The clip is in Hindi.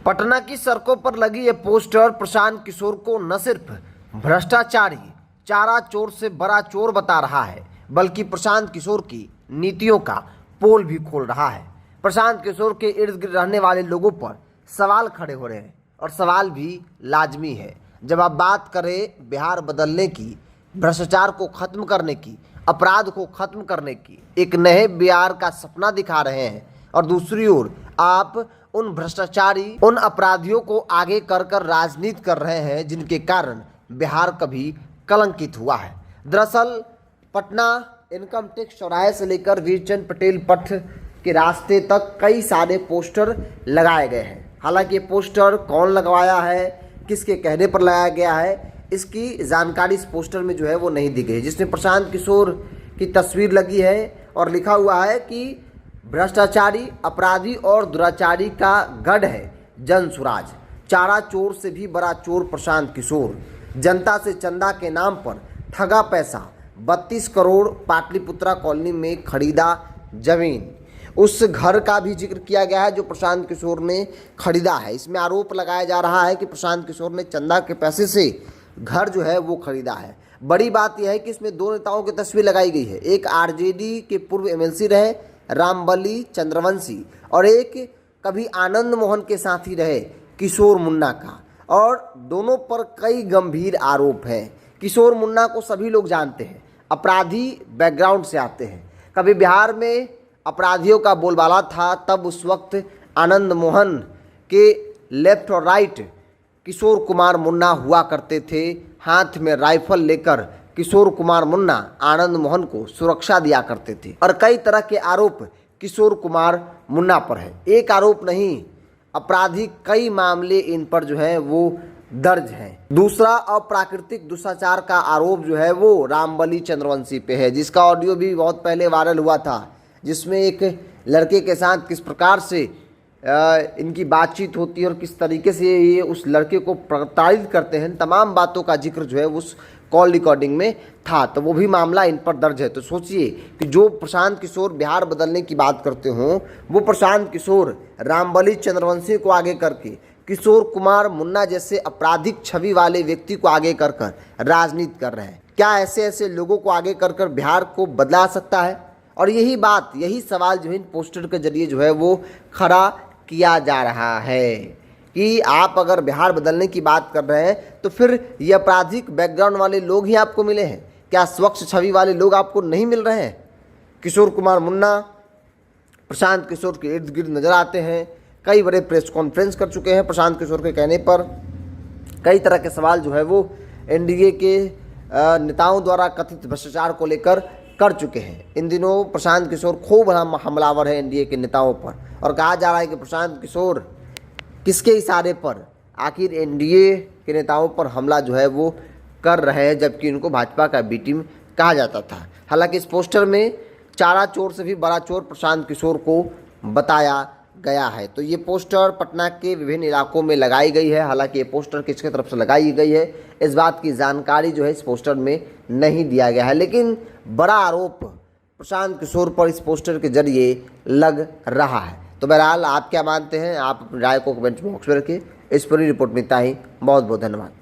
पटना की सड़कों पर लगी ये पोस्टर प्रशांत किशोर को न सिर्फ भ्रष्टाचारी चारा चोर से बड़ा चोर बता रहा है, बल्कि प्रशांत किशोर की नीतियों का पोल भी खोल रहा है। प्रशांत किशोर के इर्द गिर्द रहने वाले लोगों पर सवाल खड़े हो रहे हैं और सवाल भी लाजमी है। जब आप बात करें बिहार बदलने की, भ्रष्टाचार को खत्म करने की, अपराध को खत्म करने की, एक नए बिहार का सपना दिखा रहे हैं, और दूसरी ओर आप उन भ्रष्टाचारी, उन अपराधियों को आगे कर कर राजनीति कर रहे हैं जिनके कारण बिहार कभी कलंकित हुआ है। दरअसल पटना इनकम टैक्स चौराहे से लेकर वीरचंद पटेल पथ के रास्ते तक कई सारे पोस्टर लगाए गए हैं। हालांकि ये पोस्टर कौन लगवाया है, किसके कहने पर लगाया गया है, इसकी जानकारी इस पोस्टर में जो है वो नहीं दी गई, जिसमें प्रशांत किशोर की तस्वीर लगी है और लिखा हुआ है कि भ्रष्टाचारी, अपराधी और दुराचारी का गढ़ है जन सुराज, चारा चोर से भी बड़ा चोर प्रशांत किशोर, जनता से चंदा के नाम पर ठगा पैसा, 32 करोड़ पाटलिपुत्रा कॉलोनी में खरीदा जमीन, उस घर का भी जिक्र किया गया है जो प्रशांत किशोर ने खरीदा है। इसमें आरोप लगाया जा रहा है कि प्रशांत किशोर ने चंदा के पैसे से घर जो है वो खरीदा है। बड़ी बात यह है कि इसमें दो नेताओं की तस्वीर लगाई गई है, एक आरजेडी के पूर्व एमएलसी रहे रामबली चंद्रवंशी और एक कभी आनंद मोहन के साथी रहे किशोर मुन्ना का, और दोनों पर कई गंभीर आरोप हैं। किशोर मुन्ना को सभी लोग जानते हैं, अपराधी बैकग्राउंड से आते हैं। कभी बिहार में अपराधियों का बोलबाला था, तब उस वक्त आनंद मोहन के लेफ्ट और राइट किशोर कुमार मुन्ना हुआ करते थे। हाथ में राइफल लेकर किशोर कुमार मुन्ना आनंद मोहन को सुरक्षा दिया करते थे, और कई तरह के आरोप किशोर कुमार मुन्ना पर है। एक आरोप नहीं, आपराधिक कई मामले इन पर जो है वो दर्ज हैं। दूसरा, अप्राकृतिक दुष्टाचार का आरोप जो है वो रामबली चंद्रवंशी पे है, जिसका ऑडियो भी बहुत पहले वायरल हुआ था, जिसमें एक लड़के के साथ किस प्रकार से इनकी बातचीत होती है और किस तरीके से ये उस लड़के को प्रताड़ित करते हैं, तमाम बातों का जिक्र जो है उस कॉल रिकॉर्डिंग में था। तो वो भी मामला इन पर दर्ज है। तो सोचिए कि जो प्रशांत किशोर बिहार बदलने की बात करते हों, वो प्रशांत किशोर रामबली चंद्रवंशी को आगे करके किशोर कुमार मुन्ना जैसे आपराधिक छवि वाले व्यक्ति को आगे कर कर राजनीति कर रहे हैं। क्या ऐसे ऐसे लोगों को आगे कर कर बिहार को बदला सकता है? और यही बात, यही सवाल जो है इन पोस्टर के जरिए जो है वो खड़ा किया जा रहा है कि आप अगर बिहार बदलने की बात कर रहे हैं तो फिर ये आपराधिक बैकग्राउंड वाले लोग ही आपको मिले हैं क्या? स्वच्छ छवि वाले लोग आपको नहीं मिल रहे हैं? किशोर कुमार मुन्ना प्रशांत किशोर के इर्द गिर्द नजर आते हैं, कई बड़े प्रेस कॉन्फ्रेंस कर चुके हैं प्रशांत किशोर के कहने पर। कई तरह के सवाल जो है वो एनडीए के नेताओं द्वारा कथित भ्रष्टाचार को लेकर कर चुके हैं। इन दिनों प्रशांत किशोर खूब हमलावर है एनडीए के नेताओं पर, और कहा जा रहा है कि प्रशांत किशोर किसके इशारे पर आखिर एनडीए के नेताओं पर हमला जो है वो कर रहे हैं, जबकि इनको भाजपा का बी टीम कहा जाता था। हालांकि इस पोस्टर में चारा चोर से भी बड़ा चोर प्रशांत किशोर को बताया गया है। तो ये पोस्टर पटना के विभिन्न इलाकों में लगाई गई है। हालांकि ये पोस्टर किसके तरफ से लगाई गई है, इस बात की जानकारी जो है इस पोस्टर में नहीं दिया गया है, लेकिन बड़ा आरोप प्रशांत किशोर पर इस पोस्टर के जरिए लग रहा है। तो बहरहाल आप क्या मानते हैं? आप अपनी राय को कमेंट बॉक्स में रखिए। इस पूरी रिपोर्ट में इतना ही। बहुत बहुत धन्यवाद।